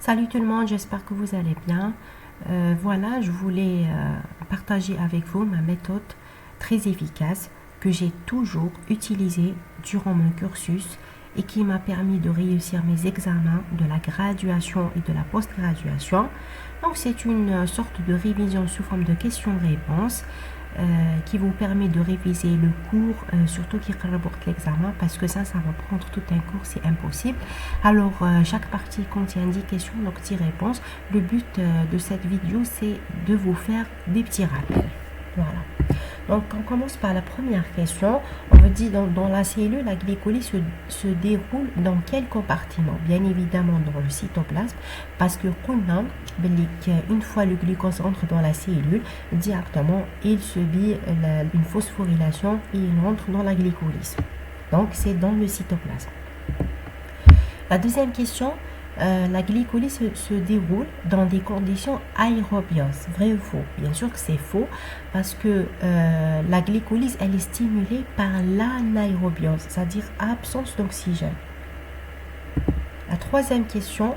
Salut tout le monde, j'espère que vous allez bien. Voilà, je voulais partager avec vous ma méthode très efficace que j'ai toujours utilisée durant mon cursus et qui m'a permis de réussir mes examens de la graduation et de la post-graduation. Donc c'est une sorte de révision sous forme de questions-réponses qui vous permet de réviser le cours, surtout qui rapporte l'examen, parce que ça va prendre tout un cours, c'est impossible. Alors, chaque partie contient 10 questions, donc 10 réponses. Le but de cette vidéo, c'est de vous faire des petits rappels. Voilà. Donc, on commence par la première question. On me dit dans la cellule, la glycolyse se déroule dans quel compartiment? Bien évidemment dans le cytoplasme, parce que une fois le glucose rentre dans la cellule, directement, il subit une phosphorylation et il entre dans la glycolyse. Donc, c'est dans le cytoplasme. La deuxième question, la glycolyse se déroule dans des conditions aérobioses. Vrai ou faux? Bien sûr que c'est faux parce que la glycolyse, elle est stimulée par l'anaérobiose, c'est-à-dire absence d'oxygène. La troisième question,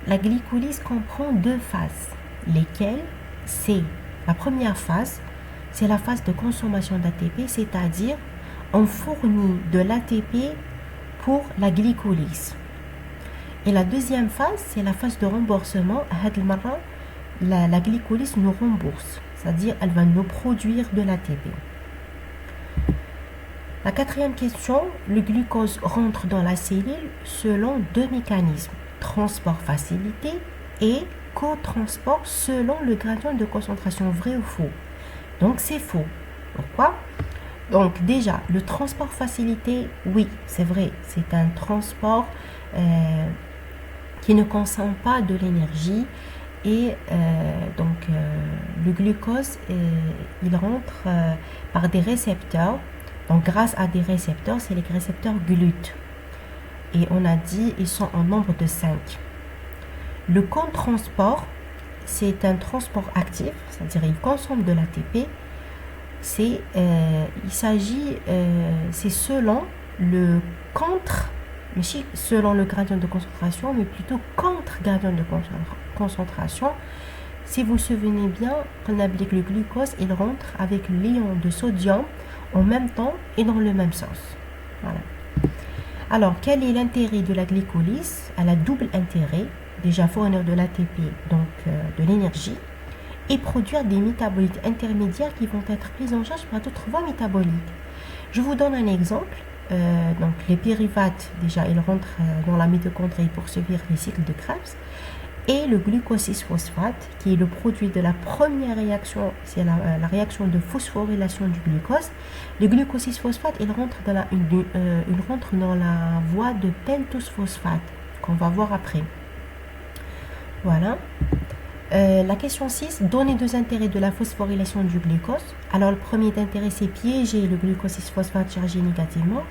la glycolyse comprend deux phases, lesquelles c'est la première phase, c'est la phase de consommation d'ATP, c'est-à-dire on fournit de l'ATP pour la glycolyse. Et la deuxième phase, c'est la phase de remboursement. La glycolyse nous rembourse, c'est-à-dire elle va nous produire de l'ATP. La quatrième question, le glucose rentre dans la cellule selon deux mécanismes, transport facilité et co-transport selon le gradient de concentration, vrai ou faux? Donc c'est faux. Pourquoi? Donc déjà, le transport facilité, oui, c'est vrai, c'est un transport qui ne consomme pas de l'énergie et le glucose, il rentre par des récepteurs. Donc grâce à des récepteurs, c'est les récepteurs GLUT. Et on a dit, ils sont en nombre de 5. Le co-transport, c'est un transport actif, c'est-à-dire il consomme de l'ATP. C'est selon le selon le gradient de concentration, mais plutôt contre gradient de concentration. Si vous vous souvenez bien, on applique le glucose, il rentre avec l'ion de sodium en même temps et dans le même sens. Voilà. Alors, quel est l'intérêt de la glycolyse? Elle a double intérêt. Déjà, fournir de l'ATP, donc de l'énergie, et produire des métabolites intermédiaires qui vont être pris en charge par d'autres voies métaboliques. Je vous donne un exemple. Donc les pyruvates, déjà, ils rentrent dans la mitochondrie pour subir les cycles de Krebs. Et le glucose 6-phosphate, qui est le produit de la première réaction, c'est la réaction de phosphorylation du glucose. Le glucose 6-phosphate, il rentre dans la voie de pentose phosphate, qu'on va voir après. Voilà. La question 6, donner deux intérêts de la phosphorylation du glucose. Alors, le premier intérêt, c'est piéger le glucose 6-phosphate chargé négativement.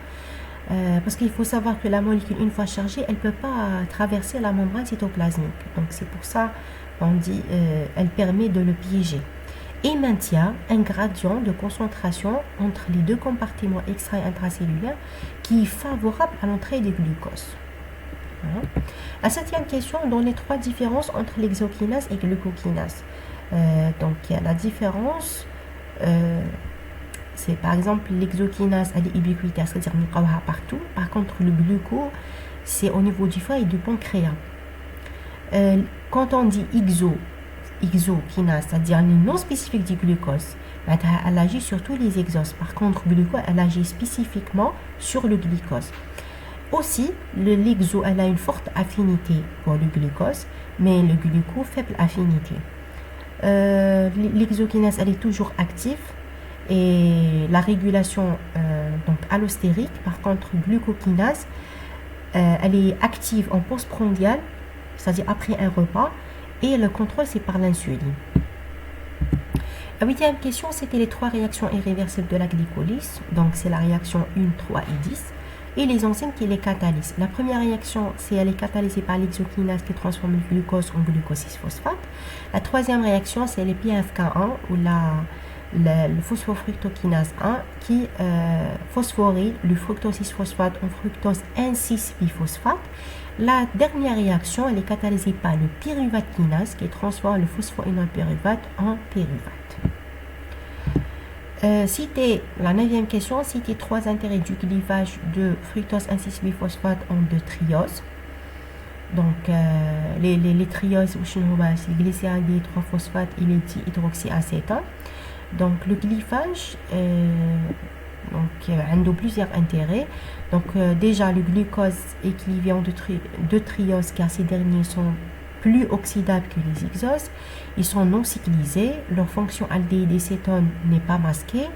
Parce qu'il faut savoir que la molécule, une fois chargée, elle ne peut pas traverser la membrane cytoplasmique. Donc, c'est pour ça qu'on dit elle permet de le piéger. Et maintient un gradient de concentration entre les deux compartiments extra- et intracellulaires qui est favorable à l'entrée du glucose. Voilà. La septième question, donne les trois différences entre l'exokinase et glucokinase. Donc, il y a la différence, c'est par exemple l'exokinase, elle est ubiquitaire, c'est-à-dire qu'on voit partout. Par contre, le gluco, c'est au niveau du foie et du pancréas. Quand on dit exokinase, c'est-à-dire non spécifique du glucose, elle agit sur tous les exos. Par contre, gluco, elle agit spécifiquement sur le glucose. Aussi, l'exo, elle a une forte affinité pour le glucose, mais le gluco, faible affinité. L'exokinase, elle est toujours active et la régulation donc allostérique. Par contre, glucokinase, elle est active en postprandial, c'est-à-dire après un repas, et le contrôle, c'est par l'insuline. La huitième question, c'était les trois réactions irréversibles de la glycolyse. Donc, c'est la réaction 1, 3 et 10. Et les enzymes qui les catalysent. La première réaction, c'est elle est catalysée par l'exokinase qui transforme le glucose en glucose 6-phosphate. La troisième réaction, c'est les PFK1 ou le phosphofructokinase 1 qui phosphoryle le fructose 6-phosphate en fructose 1,6-biphosphate. La dernière réaction, elle est catalysée par le pyruvate kinase qui transforme le phosphoénol pyruvate en pyruvate. Citer la 9e question, citer 3 intérêts du clivage de fructose 1,6-biphosphate en 2 trioses. Donc, les trioses, c'est le glycéraldehyde 3-phosphate et les dihydroxyacétone. Donc, le clivage, a plusieurs intérêts. Donc, déjà, le glucose est clivé en 2 trioses car ces derniers sont plus oxydables que les hexoses. Ils sont non cyclisés, leur fonction aldéhyde et cétone n'est pas masquée.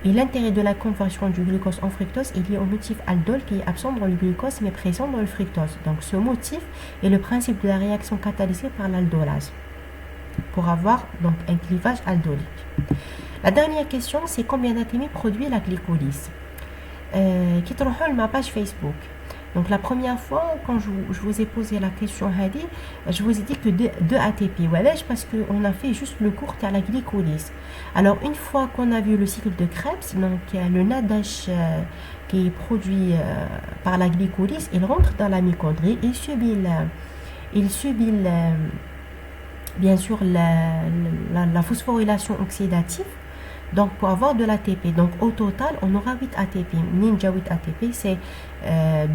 Et l'intérêt de la conversion du glucose en fructose est lié au motif aldol qui est absent dans le glucose mais présent dans le fructose. Donc ce motif est le principe de la réaction catalysée par l'aldolase pour avoir donc un clivage aldolique. La dernière question, c'est combien d'ATP produit la glycolyse. Qui trouve ma page Facebook. Donc la première fois, quand je vous ai posé la question, je vous ai dit que 2 ATP. Voilà, parce qu'on a fait juste le cours à la glycolyse. Alors une fois qu'on a vu le cycle de Krebs, donc le NADH qui est produit par la glycolyse, il rentre dans la mitochondrie, il subit bien sûr la phosphorylation oxydative. Donc, pour avoir de l'ATP, donc au total, on aura 8 ATP. Ninja 8 ATP, c'est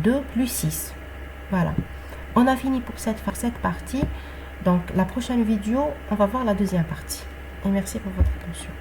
2 plus 6. Voilà. On a fini pour cette partie. Donc, la prochaine vidéo, on va voir la deuxième partie. Et merci pour votre attention.